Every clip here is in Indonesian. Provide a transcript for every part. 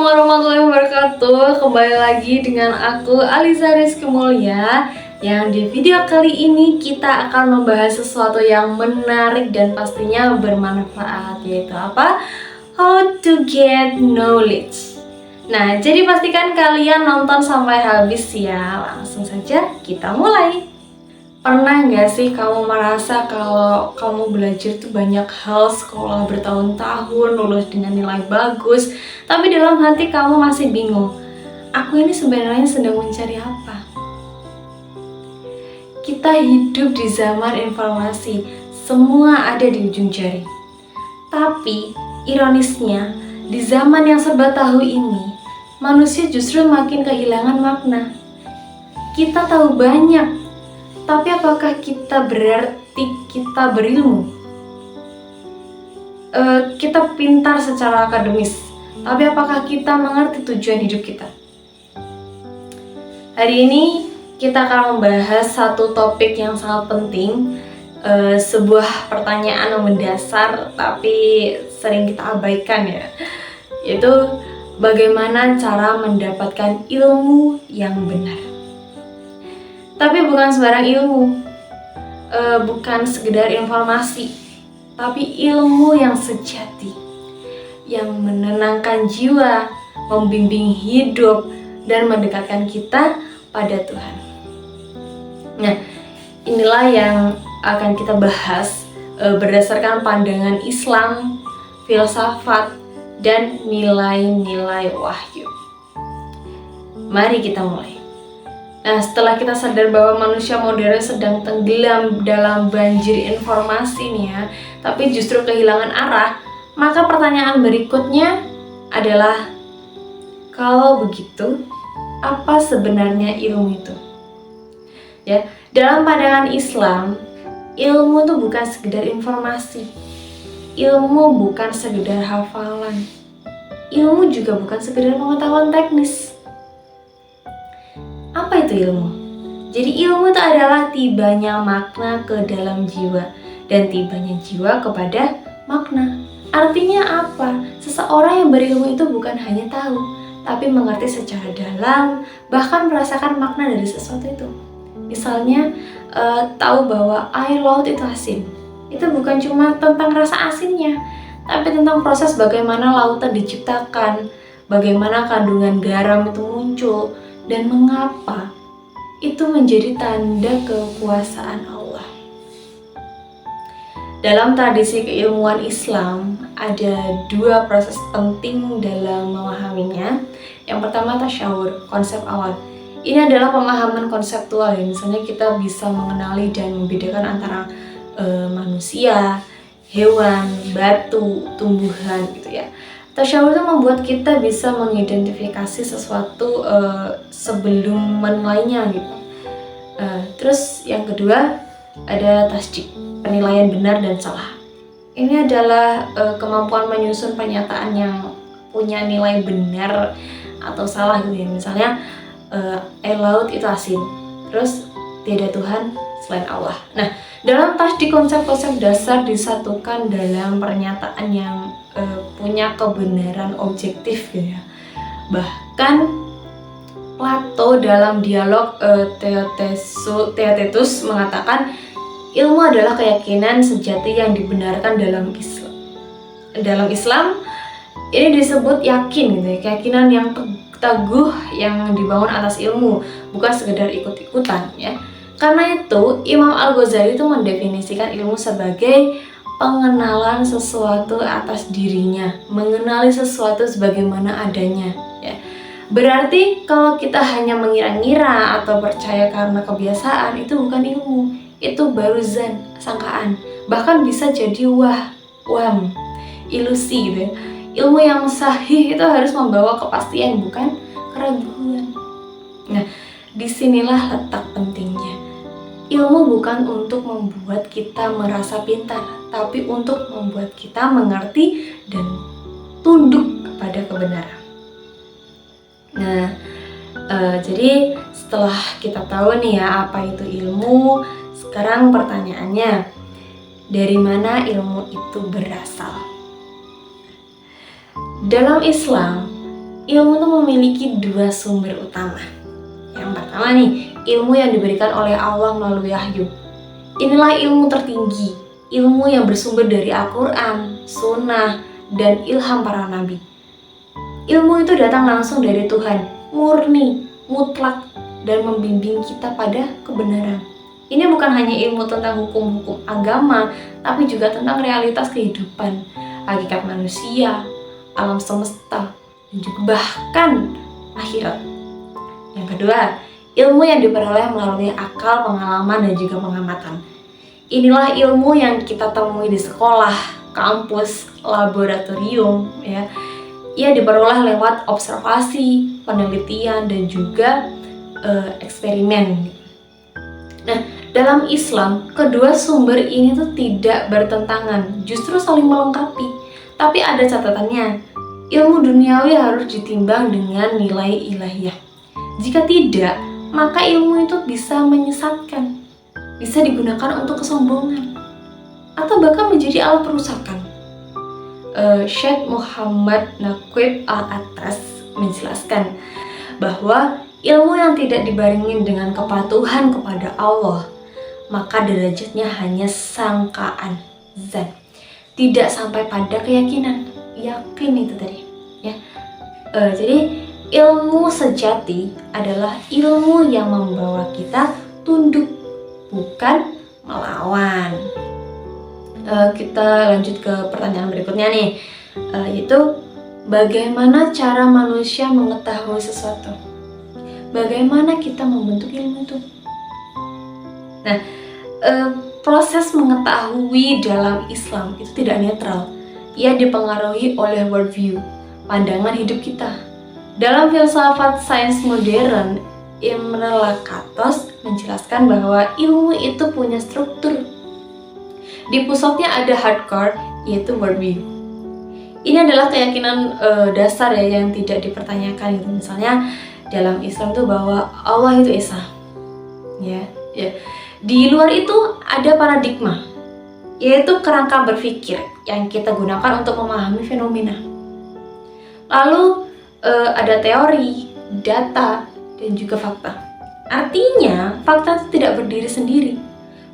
warahmatullahi wabarakatuh. Kembali lagi dengan aku Aliza Rizky Mulia. Yang di video kali ini kita akan membahas sesuatu yang menarik dan pastinya bermanfaat, yaitu apa? How to get knowledge. Nah, jadi pastikan kalian nonton sampai habis ya. Langsung saja kita mulai. Pernah nggak sih kamu merasa kalau kamu belajar tuh banyak hal, sekolah bertahun-tahun, lulus dengan nilai bagus, tapi dalam hati kamu masih bingung, aku ini sebenarnya sedang mencari apa? Kita hidup di zaman informasi, semua ada di ujung jari. Tapi, ironisnya, di zaman yang serba tahu ini, manusia justru makin kehilangan makna. Kita tahu banyak, tapi apakah kita berarti kita berilmu? Kita pintar secara akademis, tapi apakah kita mengerti tujuan hidup kita? Hari ini kita akan membahas satu topik yang sangat penting, sebuah pertanyaan yang mendasar tapi sering kita abaikan ya, yaitu bagaimana cara mendapatkan ilmu yang benar. Tapi bukan sembarang ilmu, bukan sekedar informasi, tapi ilmu yang sejati, yang menenangkan jiwa, membimbing hidup, dan mendekatkan kita pada Tuhan. Nah, inilah yang akan kita bahas berdasarkan pandangan Islam, filsafat, dan nilai-nilai wahyu. Mari kita mulai. Nah, setelah kita sadar bahwa manusia modern sedang tenggelam dalam banjir informasi nih ya, tapi justru kehilangan arah, maka pertanyaan berikutnya adalah, kalau begitu, apa sebenarnya ilmu itu? Ya, dalam pandangan Islam, ilmu itu bukan sekedar informasi. Ilmu bukan sekedar hafalan. Ilmu juga bukan sekedar pengetahuan teknis. Apa itu ilmu? Jadi ilmu itu adalah tibanya makna ke dalam jiwa dan tibanya jiwa kepada makna. Artinya apa? Seseorang yang berilmu itu bukan hanya tahu, tapi mengerti secara dalam, bahkan merasakan makna dari sesuatu itu. Misalnya, tahu bahwa air laut itu asin. Itu bukan cuma tentang rasa asinnya, tapi tentang proses bagaimana lautan diciptakan, bagaimana kandungan garam itu muncul, dan mengapa itu menjadi tanda kekuasaan Allah. Dalam tradisi keilmuan Islam, ada dua proses penting dalam memahaminya. Yang pertama, tasyawur, konsep awal. Ini adalah pemahaman konseptual ya, misalnya kita bisa mengenali dan membedakan antara manusia, hewan, batu, tumbuhan gitu ya. Tasyawur itu membuat kita bisa mengidentifikasi sesuatu sebelum menilainya gitu. Terus yang kedua ada tasdik, penilaian benar dan salah. Ini adalah kemampuan menyusun pernyataan yang punya nilai benar atau salah gitu ya. Misalnya air laut itu asin, terus tiada Tuhan selain Allah. Nah, dalam tasdik konsep-konsep dasar disatukan dalam pernyataan yang punya kebenaran objektif gitu ya. Bahkan Plato dalam dialog Theaetetus mengatakan ilmu adalah keyakinan sejati yang dibenarkan dalam Islam. Dalam Islam ini disebut yakin gitu ya, keyakinan yang teguh yang dibangun atas ilmu, bukan sekedar ikut-ikutan ya. Karena itu Imam Al-Ghazali itu mendefinisikan ilmu sebagai pengenalan sesuatu atas dirinya, mengenali sesuatu sebagaimana adanya ya. Berarti kalau kita hanya mengira-ngira atau percaya karena kebiasaan, itu bukan ilmu, itu baru zan, sangkaan, bahkan bisa jadi waham, ilusi gitu ya. Ilmu yang sahih itu harus membawa kepastian, bukan keraguan. Nah, disinilah letak pentingnya. Ilmu bukan untuk membuat kita merasa pintar, tapi untuk membuat kita mengerti dan tunduk kepada kebenaran. Nah, jadi setelah kita tahu nih ya apa itu ilmu, sekarang pertanyaannya, dari mana ilmu itu berasal? Dalam Islam, ilmu itu memiliki dua sumber utama. Yang pertama nih, ilmu yang diberikan oleh Allah melalui wahyu. Inilah ilmu tertinggi, ilmu yang bersumber dari Al-Quran, Sunnah, dan ilham para nabi. Ilmu itu datang langsung dari Tuhan, murni, mutlak, dan membimbing kita pada kebenaran. Ini bukan hanya ilmu tentang hukum-hukum agama, tapi juga tentang realitas kehidupan, hakikat manusia, alam semesta, dan juga bahkan akhirat. Yang kedua, ilmu yang diperoleh melalui akal, pengalaman, dan juga pengamatan. Inilah ilmu yang kita temui di sekolah, kampus, laboratorium, ya. Ia diperoleh lewat observasi, penelitian, dan juga eksperimen. Nah, dalam Islam, kedua sumber ini tuh tidak bertentangan, justru saling melengkapi. Tapi ada catatannya, ilmu duniawi harus ditimbang dengan nilai ilahiyah. Jika tidak, maka ilmu itu bisa menyesatkan, bisa digunakan untuk kesombongan, atau bahkan menjadi alat perusakan. Syekh Muhammad Naqib Al-Atas menjelaskan bahwa ilmu yang tidak dibarengi dengan kepatuhan kepada Allah, maka derajatnya hanya sangkaan, zan, tidak sampai pada keyakinan, yakin itu tadi, ya. Jadi ilmu sejati adalah ilmu yang membawa kita tunduk, bukan melawan. Kita lanjut ke pertanyaan berikutnya nih, yaitu bagaimana cara manusia mengetahui sesuatu? Bagaimana kita membentuk ilmu itu? Nah, proses mengetahui dalam Islam itu tidak netral. Ia dipengaruhi oleh worldview, pandangan hidup kita. Dalam filsafat sains modern, Imre Lakatos menjelaskan bahwa ilmu itu punya struktur. Di pusatnya ada hardcore, yaitu worldview. Ini adalah keyakinan dasar ya yang tidak dipertanyakan gitu. Misalnya dalam Islam itu bahwa Allah itu Esa. Ya. Di luar itu ada paradigma, yaitu kerangka berpikir yang kita gunakan untuk memahami fenomena. Lalu ada teori, data, dan juga fakta. Artinya, fakta itu tidak berdiri sendiri.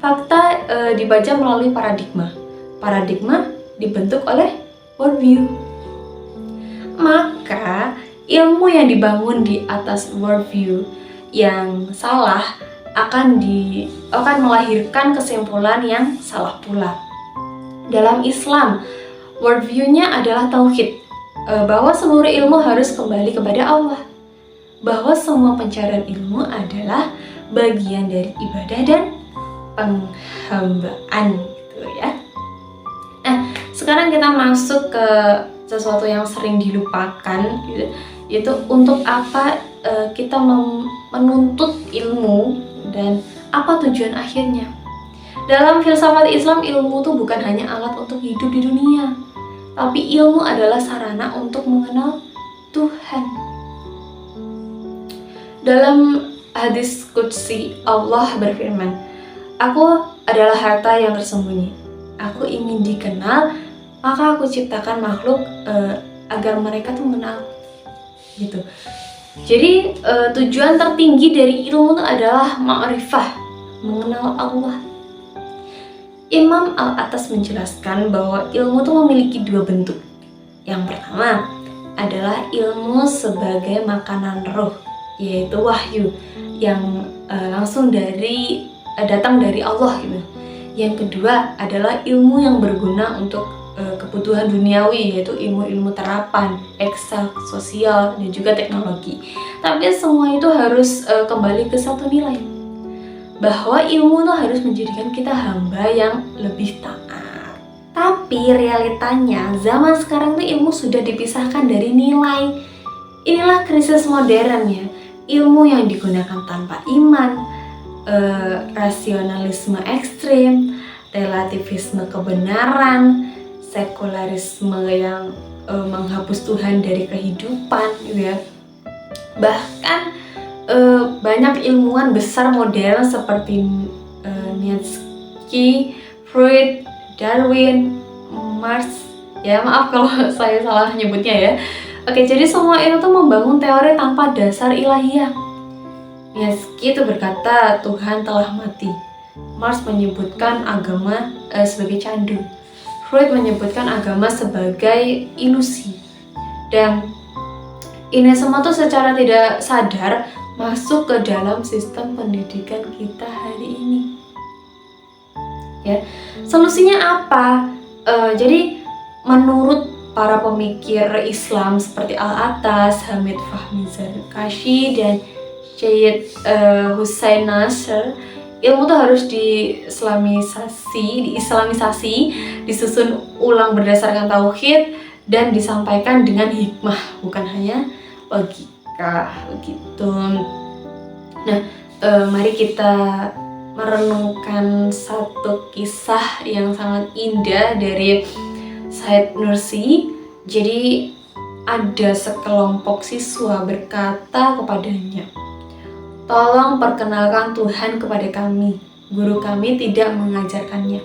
Fakta dibaca melalui paradigma. Paradigma dibentuk oleh worldview. Maka, ilmu yang dibangun di atas worldview yang salah akan melahirkan kesimpulan yang salah pula. Dalam Islam, worldview-nya adalah tauhid, bahwa seluruh ilmu harus kembali kepada Allah, bahwa semua pencarian ilmu adalah bagian dari ibadah dan penghambaan, gitu ya. Nah, sekarang kita masuk ke sesuatu yang sering dilupakan, gitu, yaitu untuk apa kita menuntut ilmu dan apa tujuan akhirnya. Dalam filsafat Islam, ilmu itu bukan hanya alat untuk hidup di dunia, tapi ilmu adalah sarana untuk mengenal Tuhan. Dalam hadis qudsi, Allah berfirman, "Aku adalah harta yang tersembunyi. Aku ingin dikenal, maka aku ciptakan makhluk agar mereka tuh mengenal." Gitu. Jadi tujuan tertinggi dari ilmu itu adalah ma'rifah, mengenal Allah. Imam Al-Atas menjelaskan bahwa ilmu itu memiliki dua bentuk. Yang pertama adalah ilmu sebagai makanan roh, yaitu wahyu yang langsung datang dari Allah gitu. Yang kedua adalah ilmu yang berguna untuk kebutuhan duniawi, yaitu ilmu-ilmu terapan, eksak, sosial, dan juga teknologi. Tapi semua itu harus kembali ke satu nilai, bahwa ilmu itu harus menjadikan kita hamba yang lebih taat. Tapi realitanya zaman sekarang itu ilmu sudah dipisahkan dari nilai. Inilah krisis modern ya. Ilmu yang digunakan tanpa iman, rasionalisme ekstrim, relativisme kebenaran, sekularisme yang menghapus Tuhan dari kehidupan, gitu ya. Bahkan banyak ilmuwan besar modern seperti Nietzsche, Freud, Darwin, Marx, ya maaf kalau saya salah nyebutnya ya, Oke, jadi semua itu tuh membangun teori tanpa dasar ilahiyah. Nietzsche itu berkata Tuhan telah mati. Marx menyebutkan agama sebagai candu. Freud menyebutkan agama sebagai ilusi. Dan ini semua tuh secara tidak sadar masuk ke dalam sistem pendidikan kita hari ini. Ya, solusinya apa? Jadi menurut para pemikir Islam seperti Al-Atas, Hamid Fahmi Zarkashi, dan Syed Hussein Nasr, ilmu tuh harus diislamisasi, disusun ulang berdasarkan tauhid dan disampaikan dengan hikmah, bukan hanya logika begitu. Nah, mari kita merenungkan satu kisah yang sangat indah dari Said Nursi. Jadi ada sekelompok siswa berkata kepadanya, "Tolong perkenalkan Tuhan kepada kami. Guru kami tidak mengajarkannya."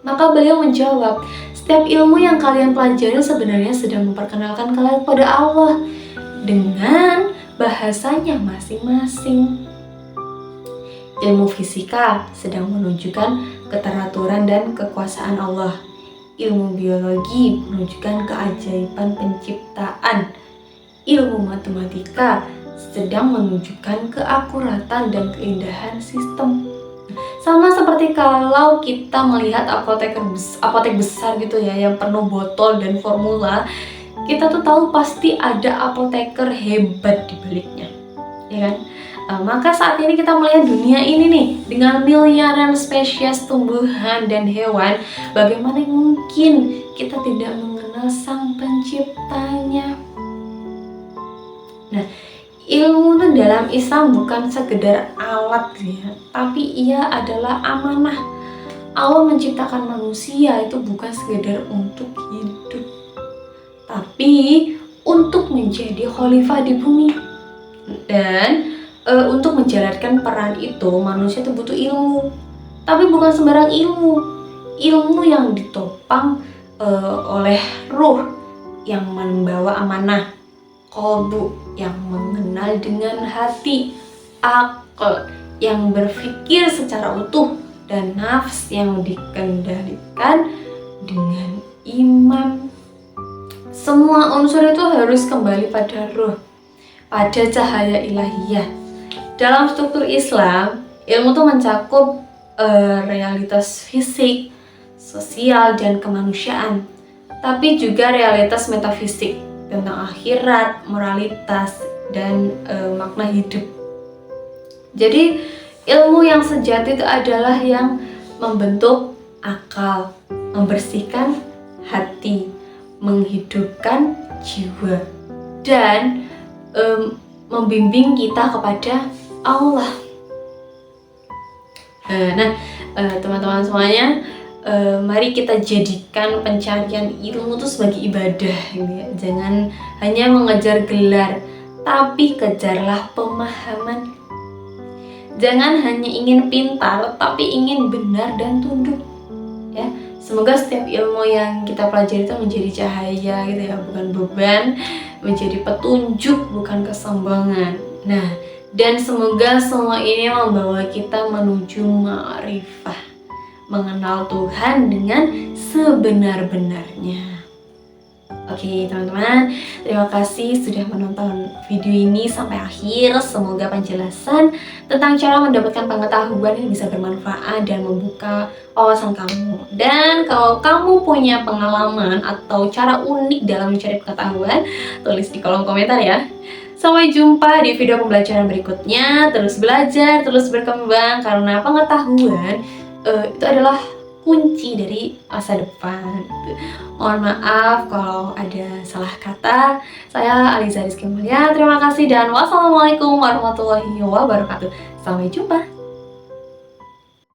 Maka beliau menjawab, "Setiap ilmu yang kalian pelajari sebenarnya sedang memperkenalkan kalian kepada Allah dengan bahasanya masing-masing. Ilmu fisika sedang menunjukkan keteraturan dan kekuasaan Allah. Ilmu biologi menunjukkan keajaiban penciptaan. Ilmu matematika sedang menunjukkan keakuratan dan keindahan sistem." Sama seperti kalau kita melihat apotek besar gitu ya, yang penuh botol dan formula, kita tuh tahu pasti ada apoteker hebat di baliknya, ya kan? Maka saat ini kita melihat dunia ini nih, dengan miliaran spesies tumbuhan dan hewan, bagaimana mungkin kita tidak mengenal sang penciptanya? Nah, ilmu itu dalam Islam bukan sekedar alat ya, tapi ia adalah amanah. Allah menciptakan manusia itu bukan sekedar untuk hidup, tapi untuk menjadi khalifah di bumi. Dan untuk menjalankan peran itu, manusia itu butuh ilmu, tapi bukan sembarang ilmu. Ilmu yang ditopang oleh ruh yang membawa amanah, qalbu yang mengenal dengan hati, akal yang berpikir secara utuh, dan nafs yang dikendalikan dengan iman. Semua unsur itu harus kembali pada ruh, pada cahaya ilahiyah. Dalam struktur Islam, ilmu itu mencakup realitas fisik, sosial, dan kemanusiaan, tapi juga realitas metafisik tentang akhirat, moralitas, dan makna hidup. Jadi ilmu yang sejati itu adalah yang membentuk akal, membersihkan hati, menghidupkan jiwa, dan membimbing kita kepada Allah. Nah, teman-teman semuanya, mari kita jadikan pencarian ilmu itu sebagai ibadah, gitu ya. Jangan hanya mengejar gelar, tapi kejarlah pemahaman. Jangan hanya ingin pintar, tapi ingin benar dan tunduk. Ya, semoga setiap ilmu yang kita pelajari itu menjadi cahaya, gitu ya, bukan beban, menjadi petunjuk, bukan kesombongan. Nah, dan semoga semua ini membawa kita menuju ma'rifah, mengenal Tuhan dengan sebenar-benarnya. Oke teman-teman, terima kasih sudah menonton video ini sampai akhir. Semoga penjelasan tentang cara mendapatkan pengetahuan ini bisa bermanfaat dan membuka wawasan kamu. Dan kalau kamu punya pengalaman atau cara unik dalam mencari pengetahuan, tulis di kolom komentar ya. Sampai jumpa di video pembelajaran berikutnya. Terus belajar, terus berkembang, karena pengetahuan itu adalah kunci dari masa depan. Mohon maaf kalau ada salah kata. Saya Aliza Rizky Mulia. Terima kasih dan wassalamualaikum warahmatullahi wabarakatuh. Sampai jumpa.